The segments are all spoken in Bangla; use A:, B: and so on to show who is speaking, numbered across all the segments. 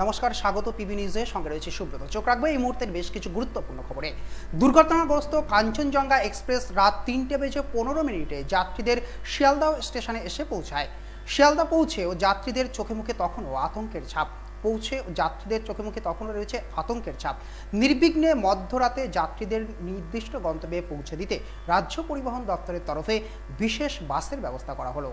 A: নমস্কার, স্বাগত পিবি নিউজে। সঙ্গে রয়েছে সুব্রত। চোখ রাখবে এই মুহূর্তের বেশ কিছু গুরুত্বপূর্ণ খবরে। দুর্ঘটনাগ্রস্ত কাঞ্চনজঙ্ঘা এক্সপ্রেস রাত 3:15 যাত্রীদের শিয়ালদহ স্টেশনে এসে পৌঁছায়। শিয়ালদহ পৌঁছেও যাত্রীদের চোখে মুখে তখনও রয়েছে আতঙ্কের ছাপ। নির্বিঘ্নে মধ্যরাতে যাত্রীদের নির্দিষ্ট গন্তব্যে পৌঁছে দিতে রাজ্য পরিবহন দপ্তরের তরফে বিশেষ বাসের ব্যবস্থা করা হলো।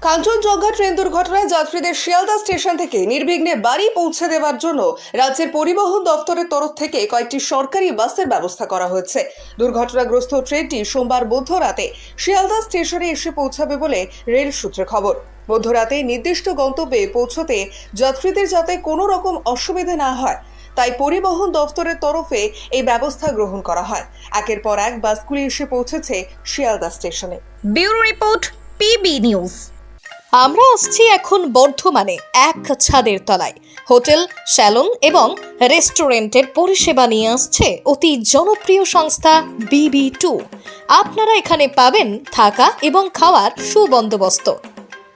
B: কাঞ্চনজঙ্ঘা ট্রেন দুর্ঘটনায় যাত্রীদের শিয়ালদহ স্টেশন থেকে নির্বিঘ্নে বাড়ি পৌঁছে দেওয়ার জন্য রাজ্যের পরিবহন দপ্তরের তরফ থেকে কয়েকটি সরকারি বাসের ব্যবস্থা করা হয়েছে। দুর্ঘটনাগ্রস্ত ট্রেনটি সোমবার মধ্যরাতে শিয়ালদহ স্টেশনে এসে পৌঁছাবে বলে রেল সূত্রে খবর। মধ্যরাতে নির্দিষ্ট গন্তব্যে পৌঁছতে যাত্রীদের যাতে কোনো রকম অসুবিধা না হয়, তাই পরিবহন দপ্তরের তরফে এই ব্যবস্থা গ্রহণ করা হয়। একের পর এক বাসগুলি এসে পৌঁছেছে শিয়ালদহ স্টেশনে।
C: Bureau report, PB news.
D: আমরা আসছি এখন বর্ধমানে এক ছাদের তলায় হোটেল, স্যালন এবং রেস্টুরেন্টের পরিষেবা নিয়ে আসছে অতি জনপ্রিয় সংস্থা BB2। আপনারা এখানে পাবেন থাকা এবং খাওয়ার সুবন্দোবস্ত।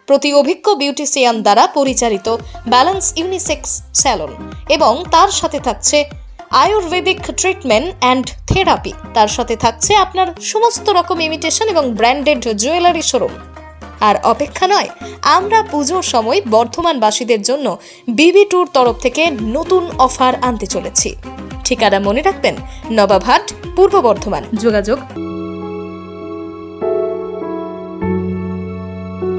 D: প্রতি অভিজ্ঞ বিউটিশিয়ান দ্বারা পরিচালিত ব্যালেন্স ইউনিসেক্স স্যালন এবং তার সাথে থাকছে আয়ুর্বেদিক ট্রিটমেন্ট অ্যান্ড থেরাপি। তার সাথে থাকছে আপনার সমস্ত রকম ইমিটেশন এবং ব্র্যান্ডেড জুয়েলারি শোরুম। আর অপেক্ষা নয়, আমরা পুজোর সময় বর্ধমানবাসীদের জন্য BB2-র তরফ থেকে নতুন অফার আনতে চলেছি। ঠিকানা মনে রাখবেন, নবাবহাট, পূর্ব বর্ধমান। যোগাযোগ